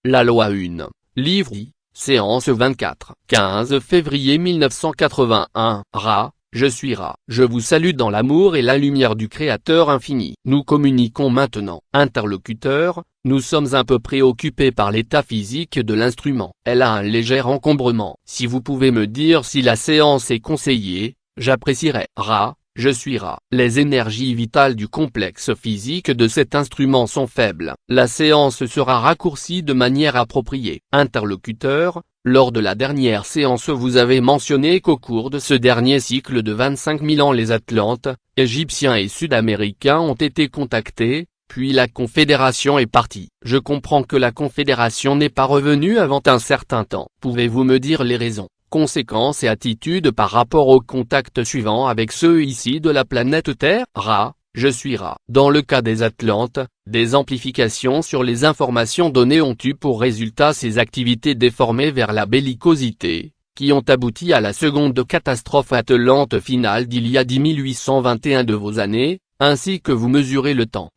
La loi 1. Livre I. Séance 24. 15 février 1981. Ra. Je suis Ra. Je vous salue dans l'amour et la lumière du Créateur infini. Nous communiquons maintenant. Interlocuteur, nous sommes un peu préoccupés par l'état physique de l'instrument. Elle a un léger encombrement. Si vous pouvez me dire si la séance est conseillée, j'apprécierais. Ra. Je suis Ra. Les énergies vitales du complexe physique de cet instrument sont faibles. La séance sera raccourcie de manière appropriée. Interlocuteur, lors de la dernière séance vous avez mentionné qu'au cours de ce dernier cycle de 25 000 ans les Atlantes, Égyptiens et Sud-Américains ont été contactés, puis la Confédération est partie. Je comprends que la Confédération n'est pas revenue avant un certain temps. Pouvez-vous me dire les raisons, conséquences et attitudes par rapport au contact suivant avec ceux ici de la planète Terre? Ra. Je suis Ra. Dans le cas des Atlantes, des amplifications sur les informations données ont eu pour résultat ces activités déformées vers la bellicosité, qui ont abouti à la seconde catastrophe atlante finale d'il y a 10 821 de vos années, ainsi que vous mesurez le temps.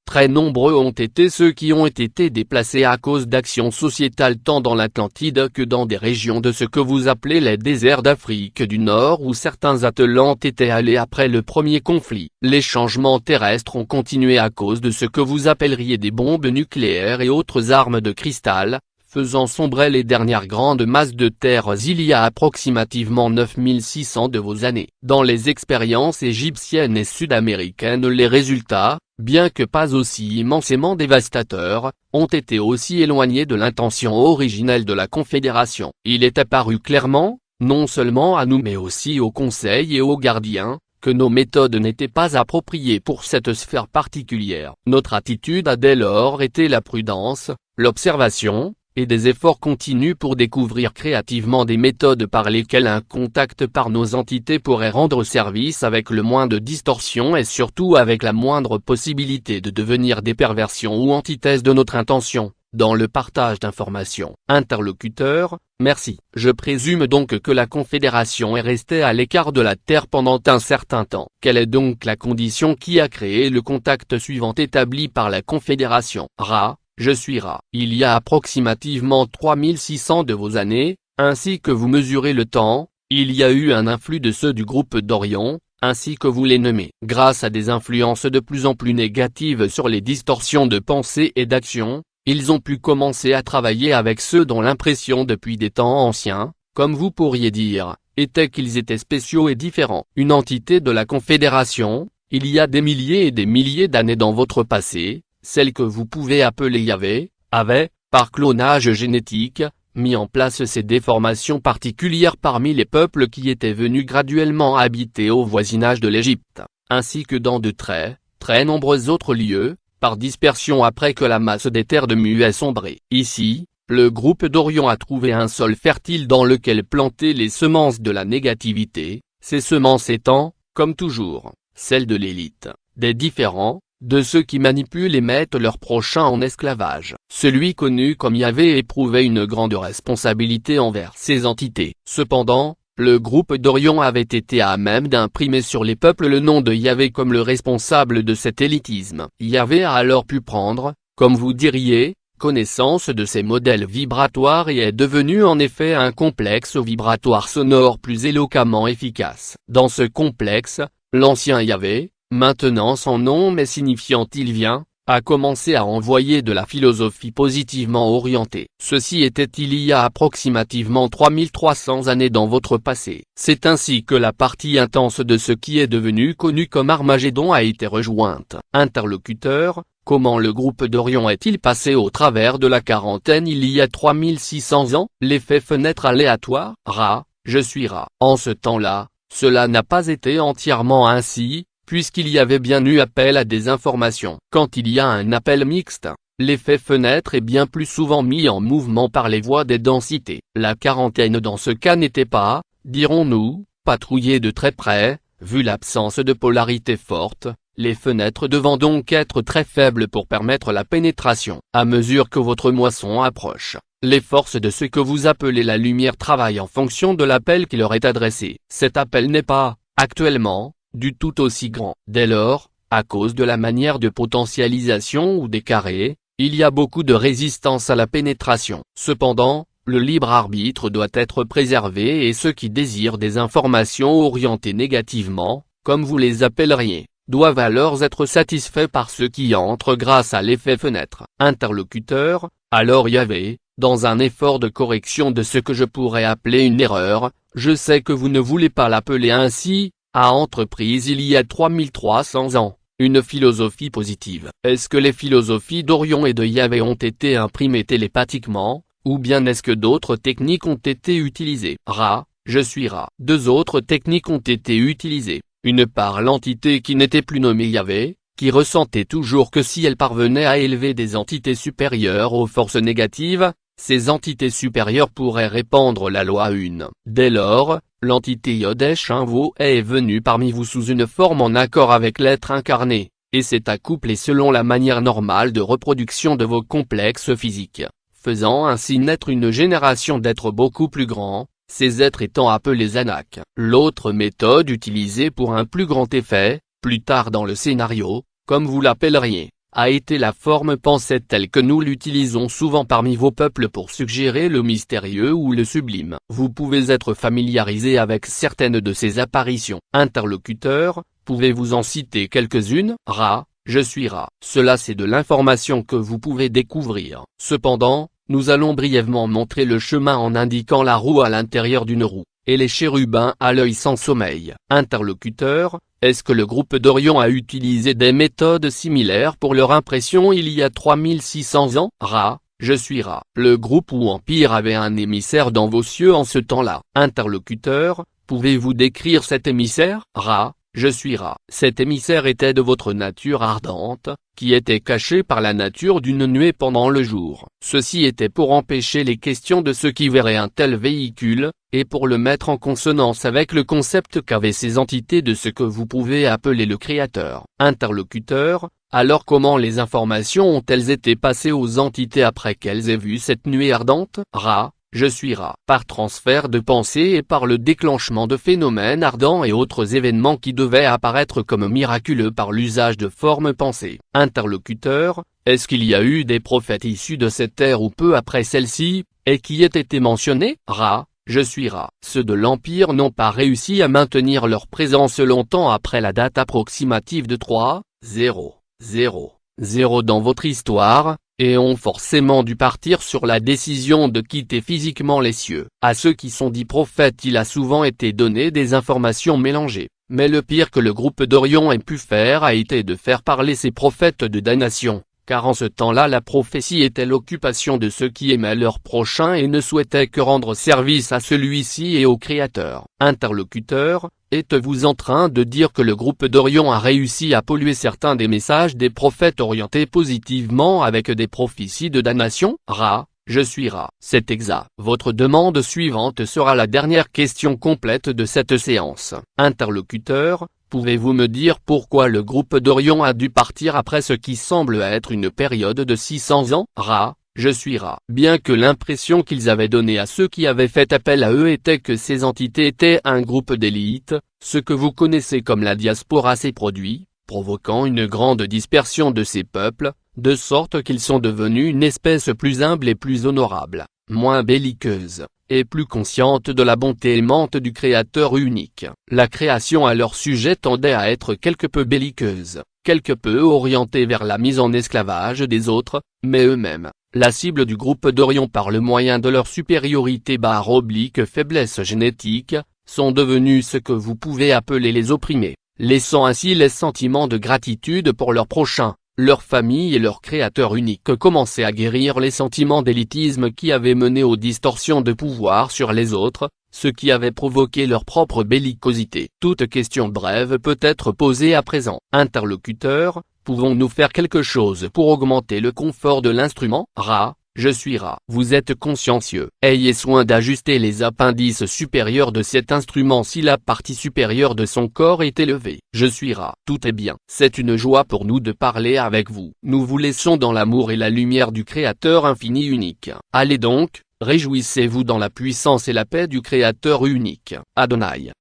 Très nombreux ont été ceux qui ont été déplacés à cause d'actions sociétales tant dans l'Atlantide que dans des régions de ce que vous appelez les déserts d'Afrique du Nord où certains Atlantes étaient allés après le premier conflit. Les changements terrestres ont continué à cause de ce que vous appelleriez des bombes nucléaires et autres armes de cristal, faisant sombrer les dernières grandes masses de terre il y a approximativement 9600 de vos années. Dans les expériences égyptiennes et sud-américaines les résultats, bien que pas aussi immensément dévastateurs, ont été aussi éloignés de l'intention originelle de la Confédération. Il est apparu clairement, non seulement à nous mais aussi au Conseil et aux gardiens, que nos méthodes n'étaient pas appropriées pour cette sphère particulière. Notre attitude a dès lors été la prudence, l'observation, et des efforts continus pour découvrir créativement des méthodes par lesquelles un contact par nos entités pourrait rendre service avec le moins de distorsion et surtout avec la moindre possibilité de devenir des perversions ou antithèses de notre intention, dans le partage d'informations. Interlocuteur, merci. Je présume donc que la Confédération est restée à l'écart de la Terre pendant un certain temps. Quelle est donc la condition qui a créé le contact suivant établi par la Confédération? Ra. Je suis Ra. Il y a approximativement 3600 de vos années, ainsi que vous mesurez le temps, il y a eu un influx de ceux du groupe d'Orion, ainsi que vous les nommez. Grâce à des influences de plus en plus négatives sur les distorsions de pensée et d'action, ils ont pu commencer à travailler avec ceux dont l'impression depuis des temps anciens, comme vous pourriez dire, était qu'ils étaient spéciaux et différents. Une entité de la Confédération, il y a des milliers et des milliers d'années dans votre passé, celle que vous pouvez appeler Yahvé, avait, par clonage génétique, mis en place ces déformations particulières parmi les peuples qui étaient venus graduellement habiter au voisinage de l'Égypte, ainsi que dans de très nombreux autres lieux, par dispersion après que la masse des terres de Mu ait sombré. Ici, le groupe d'Orion a trouvé un sol fertile dans lequel planter les semences de la négativité, ces semences étant, comme toujours, celles de l'élite, des différents, de ceux qui manipulent et mettent leurs prochains en esclavage. Celui connu comme Yahvé éprouvait une grande responsabilité envers ces entités. Cependant, le groupe d'Orion avait été à même d'imprimer sur les peuples le nom de Yahvé comme le responsable de cet élitisme. Yahvé a alors pu prendre, comme vous diriez, connaissance de ces modèles vibratoires et est devenu en effet un complexe vibratoire sonore plus éloquemment efficace. Dans ce complexe, l'ancien Yahvé, maintenant sans nom mais signifiant il vient, a commencé à envoyer de la philosophie positivement orientée. Ceci était il y a approximativement 3300 années dans votre passé. C'est ainsi que la partie intense de ce qui est devenu connu comme Armagédon a été rejointe. Interlocuteur, comment le groupe d'Orion est-il passé au travers de la quarantaine il y a 3600 ans? L'effet fenêtre aléatoire? Ra. Je suis Ra. En ce temps-là, cela n'a pas été entièrement ainsi, puisqu'il y avait bien eu appel à des informations. Quand il y a un appel mixte, l'effet fenêtre est bien plus souvent mis en mouvement par les voies des densités. La quarantaine dans ce cas n'était pas, dirons-nous, patrouillée de très près, vu l'absence de polarité forte, les fenêtres devant donc être très faibles pour permettre la pénétration. À mesure que votre moisson approche, les forces de ce que vous appelez la lumière travaillent en fonction de l'appel qui leur est adressé. Cet appel n'est pas, actuellement, du tout aussi grand. Dès lors, à cause de la manière de potentialisation ou des carrés, il y a beaucoup de résistance à la pénétration. Cependant, le libre arbitre doit être préservé et ceux qui désirent des informations orientées négativement, comme vous les appelleriez, doivent alors être satisfaits par ceux qui entrent grâce à l'effet fenêtre. Interlocuteur, alors Yahvé, dans un effort de correction de ce que je pourrais appeler une erreur, je sais que vous ne voulez pas l'appeler ainsi, a entreprise il y a 3300 ans, une philosophie positive. Est-ce que les philosophies d'Orion et de Yahvé ont été imprimées télépathiquement, ou bien est-ce que d'autres techniques ont été utilisées? Ra, je suis Ra. Deux autres techniques ont été utilisées. Une par l'entité qui n'était plus nommée Yahvé, qui ressentait toujours que si elle parvenait à élever des entités supérieures aux forces négatives, ces entités supérieures pourraient répandre la loi une. Dès lors, l'entité Yod-Heh-Shinvo est venue parmi vous sous une forme en accord avec l'être incarné, et s'est accouplée selon la manière normale de reproduction de vos complexes physiques, faisant ainsi naître une génération d'êtres beaucoup plus grands, ces êtres étant appelés Anak. L'autre méthode utilisée pour un plus grand effet, plus tard dans le scénario, comme vous l'appelleriez, a été la forme pensée telle que nous l'utilisons souvent parmi vos peuples pour suggérer le mystérieux ou le sublime. Vous pouvez être familiarisé avec certaines de ces apparitions. Interlocuteur, pouvez-vous en citer quelques-unes? Ra, je suis Ra. Cela c'est de l'information que vous pouvez découvrir. Cependant, nous allons brièvement montrer le chemin en indiquant la roue à l'intérieur d'une roue, et les chérubins à l'œil sans sommeil. Interlocuteur, est-ce que le groupe d'Orion a utilisé des méthodes similaires pour leur impression il y a 3600 ans? Ra, je suis Ra. Le groupe ou empire avait un émissaire dans vos cieux en ce temps-là. Interlocuteur, pouvez-vous décrire cet émissaire? Ra, je suis Ra. Cet émissaire était de votre nature ardente, qui était caché par la nature d'une nuée pendant le jour. Ceci était pour empêcher les questions de ceux qui verraient un tel véhicule, et pour le mettre en consonance avec le concept qu'avaient ces entités de ce que vous pouvez appeler le Créateur. Interlocuteur, alors comment les informations ont-elles été passées aux entités après qu'elles aient vu cette nuée ardente? Ra, je suis Ra. Par transfert de pensée et par le déclenchement de phénomènes ardents et autres événements qui devaient apparaître comme miraculeux par l'usage de formes pensées. Interlocuteur, est-ce qu'il y a eu des prophètes issus de cette ère ou peu après celle-ci, et qui aient été mentionnés? Ra, je suis Ra. Ceux de l'Empire n'ont pas réussi à maintenir leur présence longtemps après la date approximative de 3.0.0.0 dans votre histoire, et ont forcément dû partir sur la décision de quitter physiquement les cieux. À ceux qui sont dits prophètes il a souvent été donné des informations mélangées, mais le pire que le groupe d'Orion ait pu faire a été de faire parler ces prophètes de damnation, car en ce temps-là la prophétie était l'occupation de ceux qui aimaient leur prochain et ne souhaitaient que rendre service à celui-ci et au Créateur. Interlocuteur, êtes-vous en train de dire que le groupe d'Orion a réussi à polluer certains des messages des prophètes orientés positivement avec des prophéties de damnation? Ra, je suis Ra. C'est exact. Votre demande suivante sera la dernière question complète de cette séance. Interlocuteur, pouvez-vous me dire pourquoi le groupe d'Orion a dû partir après ce qui semble être une période de 600 ans? Ra, je suis Ra. Bien que l'impression qu'ils avaient donnée à ceux qui avaient fait appel à eux était que ces entités étaient un groupe d'élite, ce que vous connaissez comme la diaspora s'est produit, provoquant une grande dispersion de ces peuples, de sorte qu'ils sont devenus une espèce plus humble et plus honorable, moins belliqueuse, et plus consciente de la bonté aimante du Créateur unique. La création à leur sujet tendait à être quelque peu belliqueuse, quelque peu orientée vers la mise en esclavage des autres, mais eux-mêmes, la cible du groupe d'Orion par le moyen de leur supériorité / faiblesse génétique, sont devenus ce que vous pouvez appeler les opprimés, laissant ainsi les sentiments de gratitude pour leur prochain, leur famille et leur Créateur unique commencer à guérir les sentiments d'élitisme qui avaient mené aux distorsions de pouvoir sur les autres, ce qui avait provoqué leur propre bellicosité. Toute question brève peut être posée à présent. Interlocuteur, pouvons-nous faire quelque chose pour augmenter le confort de l'instrument? Ra, je suis Ra. Vous êtes consciencieux. Ayez soin d'ajuster les appendices supérieurs de cet instrument si la partie supérieure de son corps est élevée. Je suis Ra. Tout est bien. C'est une joie pour nous de parler avec vous. Nous vous laissons dans l'amour et la lumière du Créateur infini unique. Allez donc, réjouissez-vous dans la puissance et la paix du Créateur unique. Adonai.